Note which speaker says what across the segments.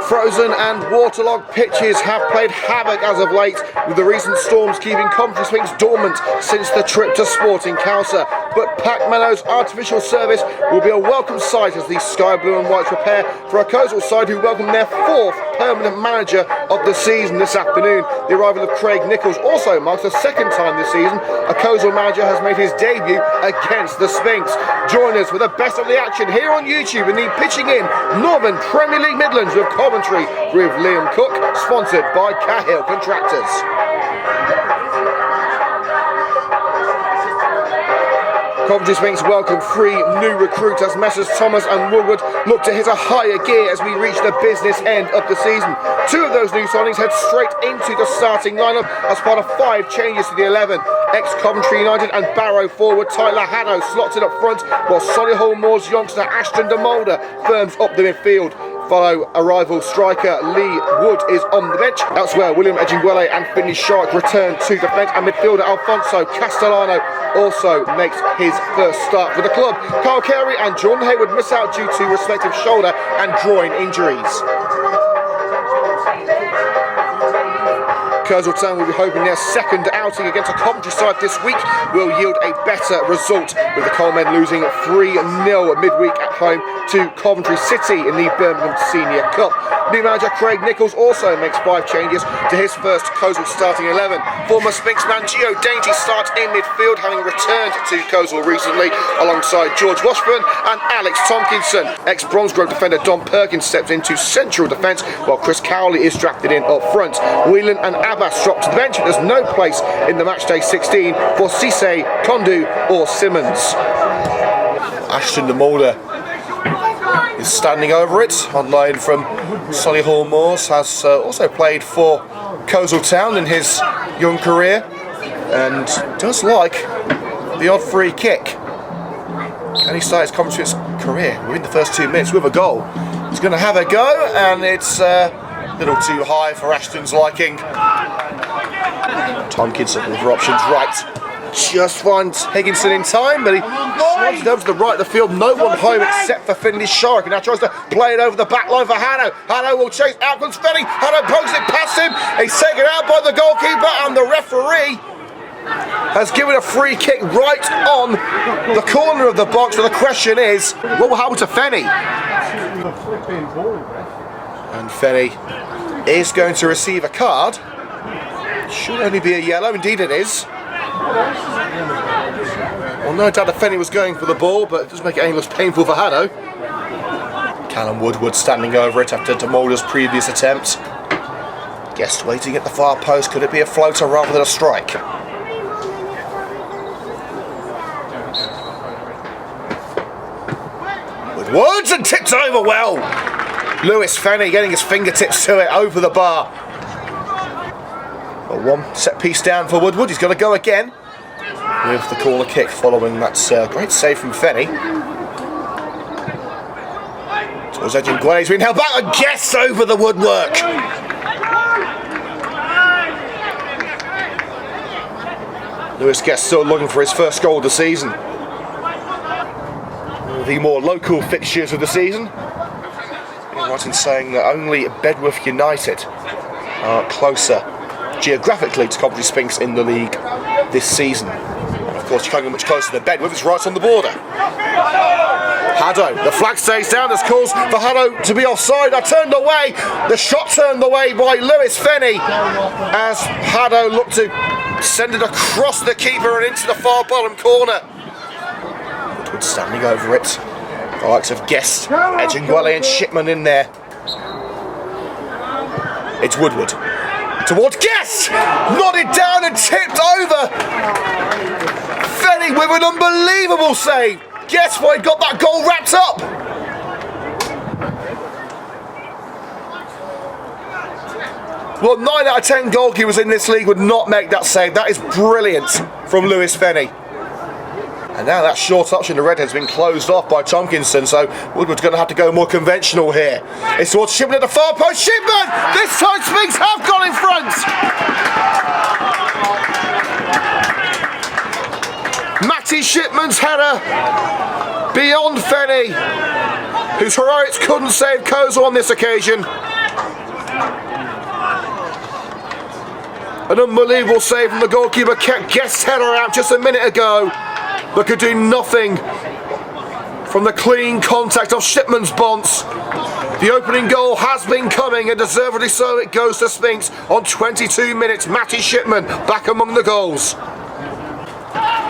Speaker 1: Frozen and waterlogged pitches have played havoc as of late, with the recent storms keeping Coventry Sphinx dormant since the trip to Sporting Cowser. But Pack Mellow's artificial service will be a welcome sight as these sky blue and whites prepare for a Coleshill side who welcome their fourth permanent manager of the season this afternoon. The arrival of Craig Nichols also marks the second time this season a Coalville manager has made his debut against the Sphinx. Join us with the best of the action here on YouTube in the Pitching In Northern Premier League Midlands with Coventry with Liam Cook, sponsored by Cahill Contractors. Coventry Sphinx welcome 3 new recruits as Messrs Thomas and Woodward look to hit a higher gear as we reach the business end of the season. 2 of those new signings head straight into the starting lineup as part of 5 changes to the 11. Ex-Coventry United and Barrow forward Tyler Haddo slots it up front, while Solihull Moors youngster Ashton de Mulder firms up the midfield. Follow arrival striker Lee Wood is on the bench. Elsewhere, William Edginguele and Finlay Shorrock return to defence, and midfielder Alfonso Castellano also makes his first start for the club. Carl Carey and Jordan Hayward miss out due to respective shoulder and groin injuries. Coleshill Town will be hoping their second outing against a Coventry side this week will yield a better result, with the Colemen losing 3-0 midweek at home to Coventry City in the Birmingham Senior Cup. New manager Craig Nichols also makes 5 changes to his first Coleshill starting 11. Former Sphinx man Gio Dainty starts in midfield, having returned to Coleshill recently alongside George Washburn and Alex Tompkinson. Ex-Bromsgrove defender Don Perkins steps into central defence, while Chris Cowley is drafted in up front. Whelan and Abbas dropped to the bench, but there's no place in the matchday 16 for Cisse, Kondu or Simmons. Ashton de Mulder is standing over it, on loan from Solihull Moors, has also played for Coleshill Town in his young career and does like the odd free kick. And he starts Coventry's career within the first 2 minutes with a goal. He's going to have a go, and it's a little too high for Ashton's liking. Tompkinson with options right. Just finds Higginson in time, but he slides it over to the right of the field. No one home except for Finlay Shorrock, and now tries to play it over the back line for Haddo. Haddo will chase, out comes Fenny. Haddo pokes it past him. He's taken out by the goalkeeper, and the referee has given a free kick right on the corner of the box. But the question is, what will happen to Fenny? And Fenny is going to receive a card. Should only be a yellow, indeed it is. Well, no doubt that Fenny was going for the ball, but it does make it any less painful for Haddo. Callum Woodward standing over it after de Mulder's previous attempt. Guest waiting at the far post. Could it be a floater rather than a strike? Woodward and tipped over well. Lewis Fenny getting his fingertips to it over the bar. Well, 1 set piece down for Woodward. He's going to go again with the corner kick following that great save from Fenny. Towards Edginguele, he's been held back and gets over the woodwork. Lewis Guest still looking for his first goal of the season. The more local fixtures of the season. You're right in saying that only Bedworth United are closer geographically to Coventry Sphinx in the league this season. And of course, you can't get much closer than Bedworth, it's right on the border. Haddo, the flag stays down, there's calls for Haddo to be offside. I turned away, the shot turned away by Lewis Fenny as Haddo looked to send it across the keeper and into the far bottom corner. Woodward standing over it. The likes of Guest, Edginguele and Shipman in there. It's Woodward towards Guest, nodded down and tipped over. Fenny with an unbelievable save. Guess why he got that goal wrapped up. Well, 9 out of 10 goalkeepers in this league would not make that save. That is brilliant from Lewis Fenny. And now that short option, the red has been closed off by Tompkinson, so Woodward's going to have to go more conventional here. It's towards Shipman at the far post. Shipman! This time Sphinx have gone in front! Matty Shipman's header beyond Fenny, whose heroics couldn't save Coleshill on this occasion. An unbelievable save from the goalkeeper, kept Guest's header out just a minute ago, but could do nothing from the clean contact of Shipman's bonce. The opening goal has been coming, and deservedly so. It goes to Sphinx on 22 minutes. Matty Shipman back among the goals.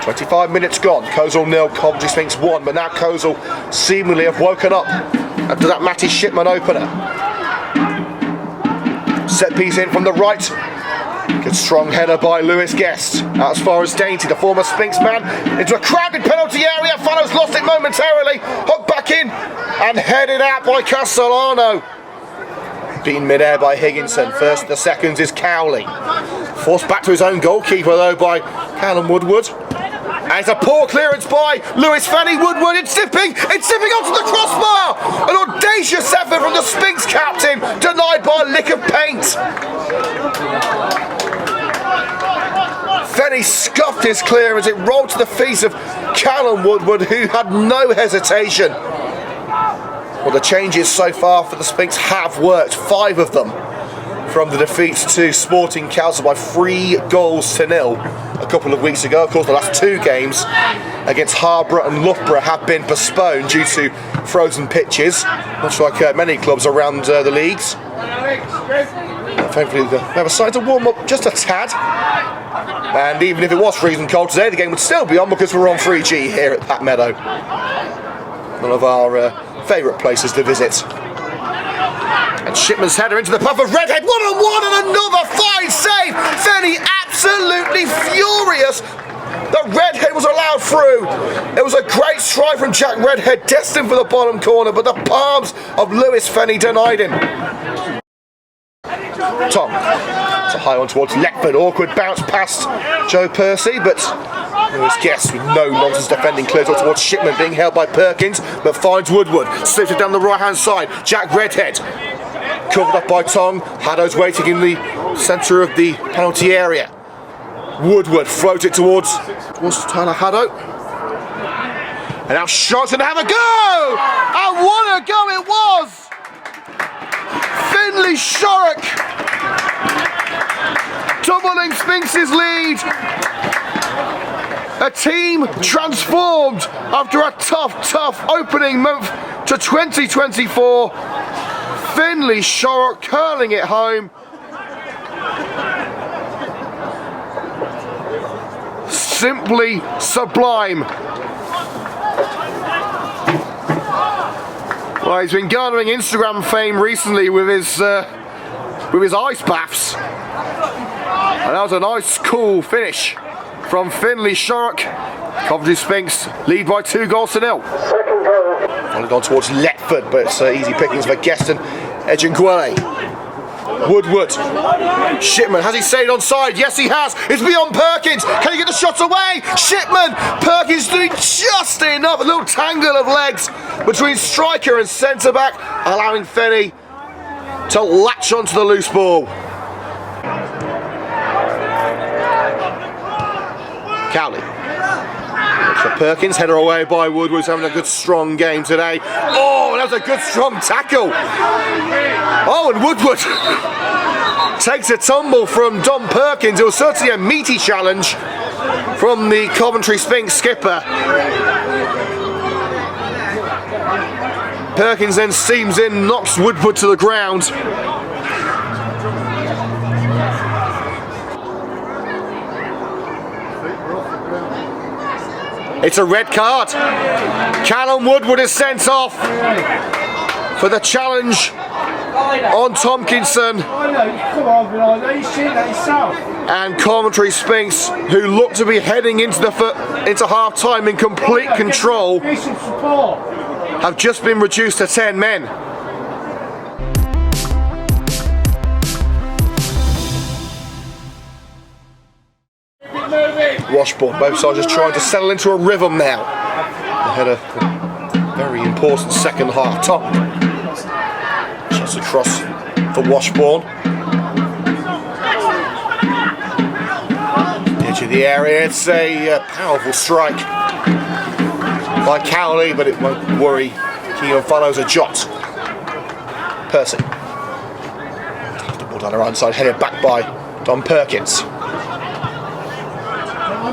Speaker 1: 25 minutes gone. Coleshill 0, Coventry Sphinx 1, but now Coleshill seemingly have woken up after that Matty Shipman opener. Set piece in from the right. Good strong header by Lewis Guest. Out as far as Dainty, the former Sphinx man, into a crowded penalty area. Fellows lost it momentarily. Hooked back in and headed out by Castellano. Beaten mid-air by Higginson. First, the seconds is Cowley. Forced back to his own goalkeeper though by Callum Woodward. And it's a poor clearance by Lewis Fanny Woodward. It's zipping onto the crossbar. An audacious effort from the Sphinx captain, denied by a lick of paint. Fanny scuffed his clearance. It rolled to the feet of Callum Woodward, who had no hesitation. Well, the changes so far for the Sphinx have worked, 5 of them, from the defeat to Sporting Council by 3 goals to 0 a couple of weeks ago. Of course, the last 2 games against Harborough and Loughborough have been postponed due to frozen pitches, much like many clubs around the leagues. Thankfully, they've decided to warm up just a tad. And even if it was freezing cold today, the game would still be on because we're on 3G here at Pat Meadow. One of our favourite places to visit. And Shipman's header into the path of Redhead, 1-on-1 and another fine save. Fanny absolutely furious that Redhead was allowed through. It was a great strike from Jack Redhead, destined for the bottom corner, but the palms of Lewis Fanny denied him. Tom, it's a high one towards Letford, awkward bounce past Joe Percy, but Lewis Guest with no nonsense defending clears on towards Shipman, being held by Perkins, but finds Woodward, slips it down the right hand side. Jack Redhead, covered up by Tong. Haddo's waiting in the centre of the penalty area. Woodward floats it towards Tyler Haddo. And now Shorrock's going to have a go! And what a go it was! Finlay Shorrock doubling Sphinx's lead. A team transformed after a tough opening month to 2024. Finlay Shorrock curling it home. Simply sublime. Well, he's been garnering Instagram fame recently with his ice baths. And that was a nice, cool finish from Finlay Shorrock. Coventry Sphinx lead by 2 goals to 0. Followed on towards Letford, but it's easy pickings for Gueston. Edgingway. Woodward. Shipman, has he stayed onside? Yes, he has. It's beyond Perkins. Can he get the shots away? Shipman. Perkins doing just enough. A little tangle of legs between striker and centre back, allowing Fenny to latch onto the loose ball. Cowley. For Perkins, header away by Woodward, having a good strong game today. Oh, that was a good strong tackle. Oh, and Woodward takes a tumble from Don Perkins. It was certainly a meaty challenge from the Coventry Sphinx skipper. Perkins then steams in, knocks Woodward to the ground. It's a red card. Callum Woodward is sent off for the challenge on Tompkinson. And Coventry Sphinx, who look to be heading into half-time in complete control, have just been reduced to 10 men. Washbourne, both sides just trying to settle into a rhythm now. They had a very important second half. Top shots across for Washbourne. Edge of the area, it's a powerful strike by Cowley, but it won't worry. Keegan follows a jot. Percy. The ball down the right side, headed back by Don Perkins.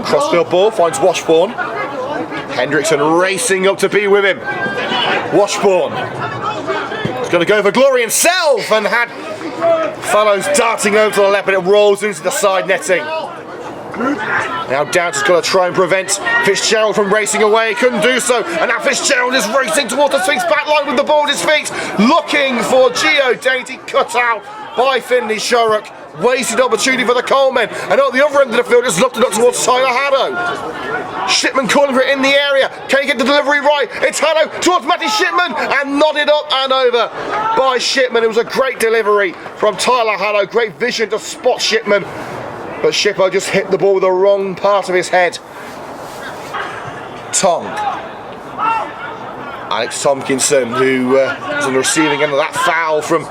Speaker 1: Crossfield ball finds Washbourne. Hendrickson racing up to be with him. Washbourne is going to go for glory himself and had Fellows darting over to the left, but it rolls into the side netting. Now Downs has got to try and prevent Fitzgerald from racing away. Couldn't do so, and now Fitzgerald is racing towards the Sphinx back line with the ball at his feet, looking for Geo Dainty, cut out by Finlay Shorrock. Wasted opportunity for the Colemen, and at the other end of the field it's looked up towards Tyler Haddo. Shipman calling for it in the area. Can he get the delivery right? It's Haddo towards Matty Shipman, and nodded up and over by Shipman. It was a great delivery from Tyler Haddo, great vision to spot Shipman, but Shippo just hit the ball with the wrong part of his head. Tong. Alex Tompkinson, who was on the receiving end of that foul from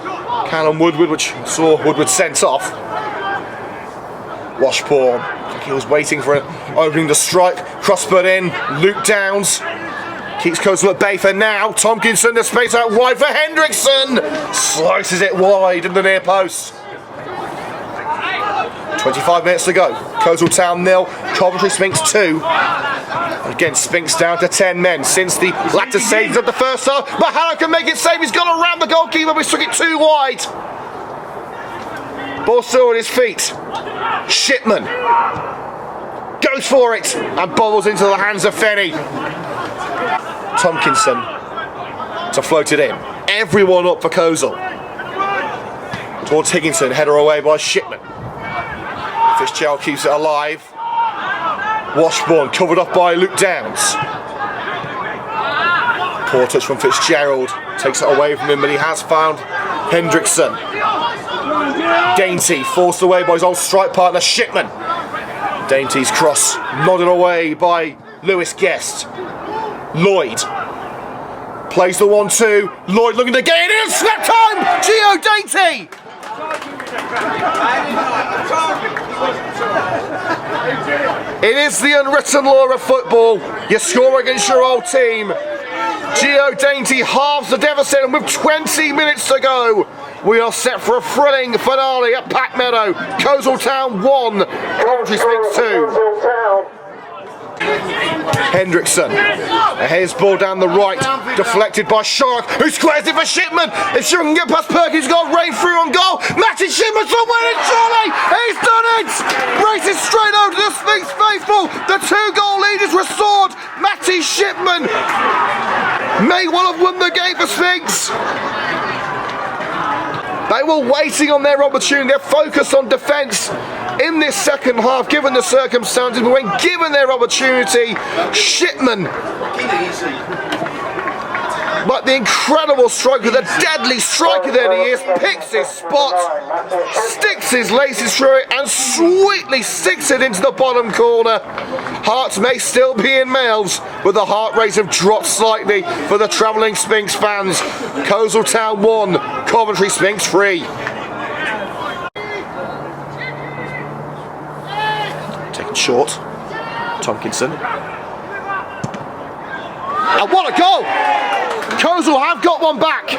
Speaker 1: Callum Woodward, which saw Woodward sent off. Washbourne, I think he was waiting for an opening to strike. Crossbird in, Luke Downs keeps Coastal at bay for now. Tompkinson, the space out wide for Hendrickson, slices it wide in the near post. 25 minutes to go. Coleshill Town 0, Coventry Sphinx 2. Again, Sphinx down to 10 men since the latter stages of the first half. But Haddo can make it save. He's gone around the goalkeeper, but he took it too wide. Ball still at his feet. Shipman goes for it and bobbles into the hands of Fenny. Tompkinson to float it in. Everyone up for Coastal. Towards Higginson, header away by Shipman. Fitzgerald keeps it alive. Washbourne covered up by Luke Downs. Poor touch from Fitzgerald, takes it away from him, but he has found Hendrickson. Dainty forced away by his old strike partner Shipman. Dainty's cross nodded away by Lewis Guest. Lloyd plays the 1-2. Lloyd looking to get it in, snap time! Geo Dainty! It is the unwritten law of football. You score against your old team. Geo Dainty halves the deficit, and with 20 minutes to go, we are set for a thrilling finale at Pack Meadow. Coleshill Town 1, Coventry Sphinx 2. Hendrickson, his ball down the right, deflected by Shorrock, who squares it for Shipman. If Shipman can get past Perkins, he's got rain through on goal. Matty Shipman's the winning surely. He's done it. Races straight over to the Sphinx faithful. The 2-goal lead is restored. Matty Shipman may well have won the game for Sphinx. They were waiting on their opportunity. They're focused on defence in this second half, given the circumstances. But when given their opportunity, Shipman, like the incredible striker, the deadly striker that he is, picks his spot, sticks his laces through it, and sweetly sticks it into the bottom corner. Hearts may still be in mouths, but the heart rates have dropped slightly for the travelling Sphinx fans. Coleshill Town 1, Coventry Sphinx 3. Taken short, Tompkinson. And what a goal! Coastal have got one back.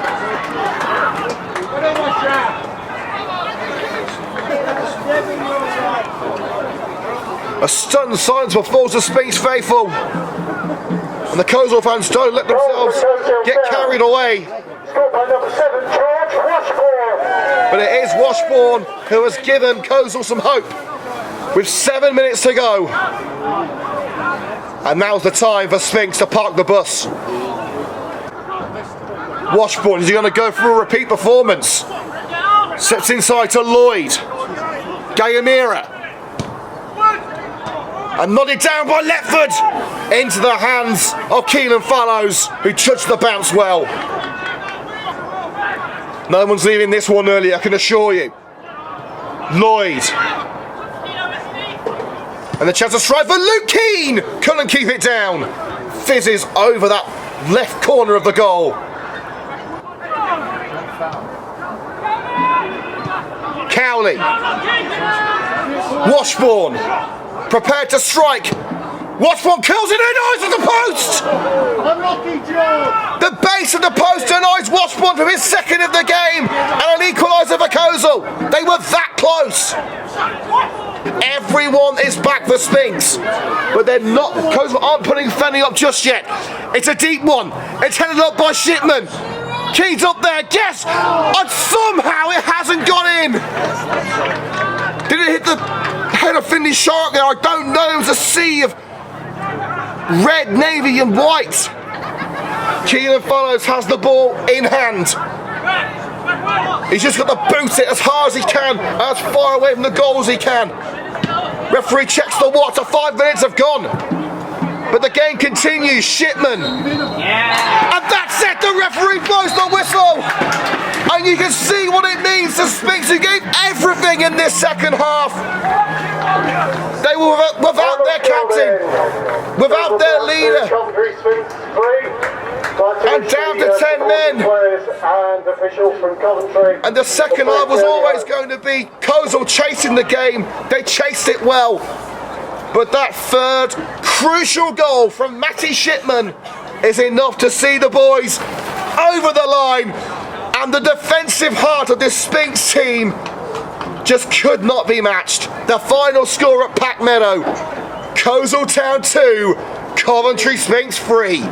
Speaker 1: A stunned silence befalls the Sphinx faithful, and the Coastal fans don't let themselves get carried away. But it is Washbourne who has given Coastal some hope with 7 minutes to go. And now's the time for Sphinx to park the bus. Washbourne, is he going to go for a repeat performance? Steps inside to Lloyd. Gayamira. And nodded down by Letford into the hands of Keelan Fallows, who judged the bounce well. No one's leaving this one early, I can assure you. Lloyd. And the chance to strike for Luke Keane. Couldn't keep it down. Fizzes over that left corner of the goal. Cowley. Washbourne. Prepared to strike. Washbourne kills it in, eyes of the post! The base of the post denies Washbourne from his second of the game, and an equaliser for Coastal. They were that close. Everyone is back for Sphinx, but they're not. Coalville aren't putting Finlay up just yet. It's a deep one. It's headed up by Shipman. Keys up there, yes, and somehow it hasn't gone in. Did it hit the head of Finlay Shorrock there? I don't know. It was a sea of red, navy, and white. Keelan Follows has the ball in hand. He's just got to boot it as hard as he can, as far away from the goal as he can. Referee checks the watch. 5 minutes have gone, but the game continues. Shipman, and that's it. The referee blows the whistle, and you can see what it means to Sphinx, who gave everything in this second half. They were without their captain, without their leader, and down to 10 men. And the second half was always going to be Coalville chasing the game. They chased it well, but that third crucial goal from Matty Shipman is enough to see the boys over the line, and the defensive heart of this Sphinx team just could not be matched. The final score at Pack Meadow: Coleshill Town 2, Coventry Sphinx 3.